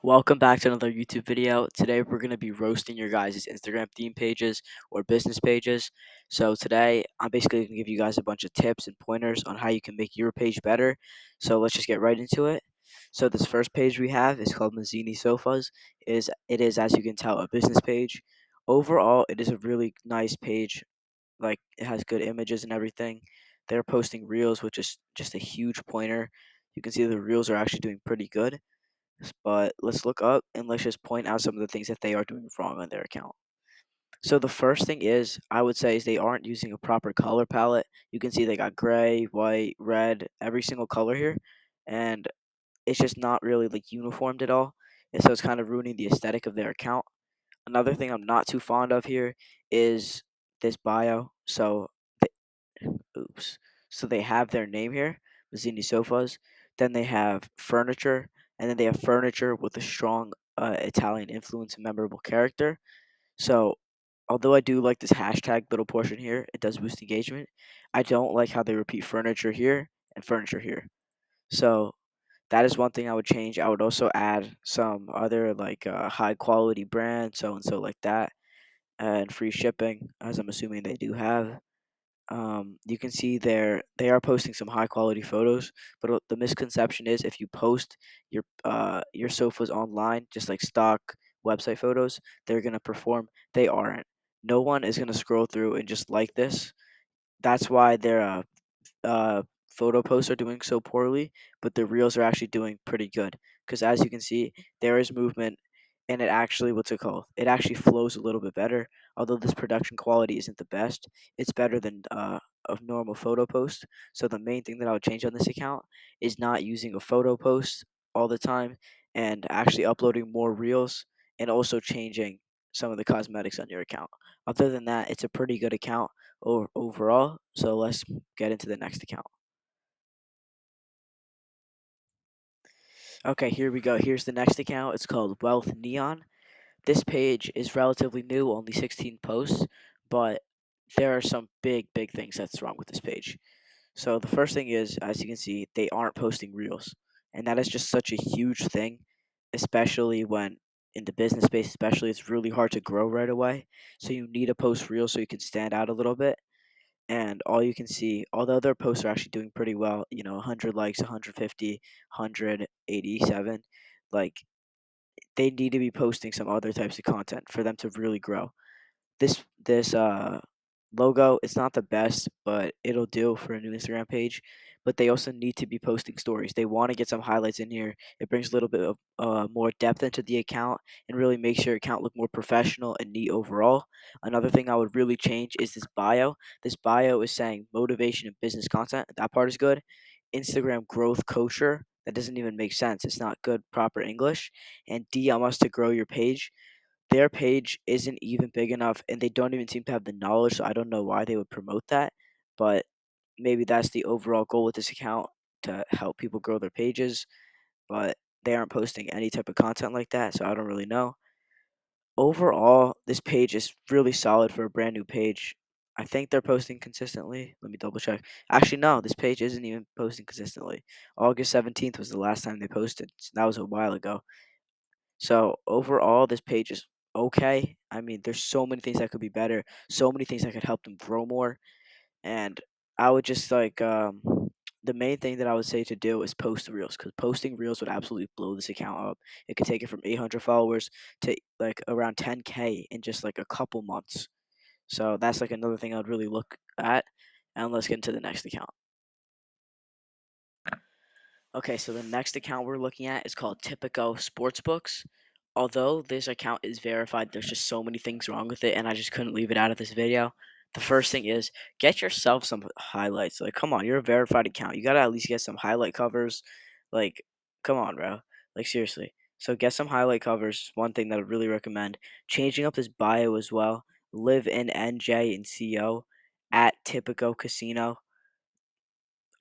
Welcome back to another YouTube video. Today we're going to be roasting your guys' Instagram theme pages or business pages. So today I'm basically going to give you guys a bunch of tips and pointers on how you can make your page better. So let's just get right into it. So this first page we have is called Mazzini Sofas. It is, as you can tell, a business page. Overall, it is a really nice page. Like, it has good images and everything. They're posting reels, which is just a huge pointer. You can see the reels are actually doing pretty good, but let's look up and let's just point out some of the things that they are doing wrong on their account. So the first thing is, I would say, is they aren't using a proper color palette. You can see they got gray, white, red, every single color here, and it's just not really like uniformed at all. And so it's kind of ruining the aesthetic of their account. Another thing I'm not too fond of here is this bio. Oops. So they have their name here, Mazzini Sofas. Then they have furniture, and then they have furniture with a strong Italian influence and memorable character. So, although I do like this hashtag little portion here, it does boost engagement. I don't like how they repeat furniture here and furniture here. So that is one thing I would change. I would also add some other like high quality brand, so and so like that, and free shipping, as I'm assuming they do have. You can see they are posting some high quality photos, but the misconception is if you post your sofas online, just like stock website photos, they're gonna perform. They aren't. No one is gonna scroll through and just like this. That's why their photo posts are doing so poorly, but the reels are actually doing pretty good. Because as you can see, there is movement, and it actually what's it called? It actually flows a little bit better. Although this production quality isn't the best, it's better than a normal photo post. So the main thing that I would change on this account is not using a photo post all the time, and actually uploading more reels, and also changing some of the cosmetics on your account. Other than that, it's a pretty good account overall. So let's get into the next account. Okay, here we go. Here's the next account. It's called Wealth Neon. This page is relatively new, only 16 posts, but there are some big things that's wrong with this page. So the first thing is, as you can see, they aren't posting reels, and that is just such a huge thing, especially when in the business space, especially it's really hard to grow right away. So you need to post reels so you can stand out a little bit. And all you can see, although their posts are actually doing pretty well, 100 likes, 150, 187, like, they need to be posting some other types of content for them to really grow. This logo, it's not the best, but it'll do for a new Instagram page. But they also need to be posting stories. They want to get some highlights in here. It brings a little bit of more depth into the account and really makes your account look more professional and neat overall. Another thing I would really change is this bio. This bio is saying motivation and business content. That part is good. Instagram growth coacher. That doesn't even make sense. It's not good proper English. And DM us to grow your page. Their page isn't even big enough, and they don't even seem to have the knowledge, so I don't know why they would promote that, but maybe that's the overall goal with this account, to help people grow their pages, but they aren't posting any type of content like that, so I don't really know. Overall, this page is really solid for a brand new page. I think they're posting consistently. Let me double check. Actually, no, this page isn't even posting consistently. August 17th was the last time they posted. So that was a while ago. So overall, this page is okay. I mean, there's so many things that could be better, so many things that could help them grow more. And I would just like the main thing that I would say to do is post reels, because posting reels would absolutely blow this account up. It could take it from 800 followers to like around 10K in just like a couple months. So that's like another thing I'd really look at. And let's get into the next account. Okay, so the next account we're looking at is called Typico Sportsbooks. Although this account is verified, there's just so many things wrong with it, and I just couldn't leave it out of this video. The first thing is, get yourself some highlights. Like, come on, you're a verified account. You gotta at least get some highlight covers. Like, come on, bro. Like, seriously. So get some highlight covers. One thing that I really recommend. Changing up this bio as well. Live in NJ and CO at Typico Casino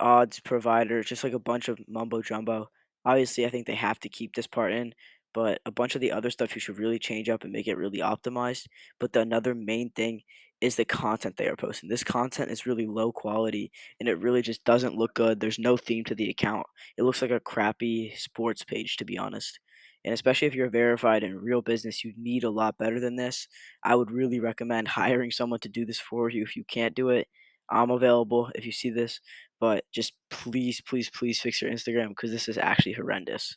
odds provider, just like a bunch of mumbo jumbo. Obviously, I think they have to keep this part in, but a bunch of the other stuff you should really change up and make it really optimized. But another main thing is the content they are posting. This content is really low quality, and it really just doesn't look good. There's no theme to the account. It looks like a crappy sports page, to be honest. And especially if you're verified in real business, you need a lot better than this. I would really recommend hiring someone to do this for you if you can't do it. I'm available if you see this, but just please, please, please fix your Instagram because this is actually horrendous.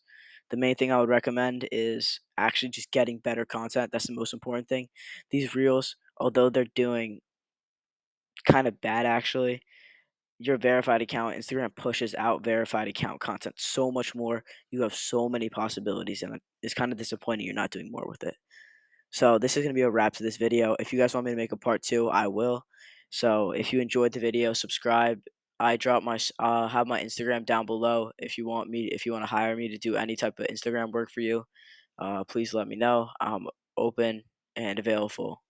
The main thing I would recommend is actually just getting better content. That's the most important thing. These reels, although they're doing kind of bad actually, your verified account, Instagram pushes out verified account content so much more. You have so many possibilities, and it's kind of disappointing you're not doing more with it. So this is gonna be a wrap to this video. If you guys want me to make a part two, I will. So if you enjoyed the video, subscribe. I drop my have my Instagram down below. If you want to hire me to do any type of Instagram work for you, please let me know. I'm open and available.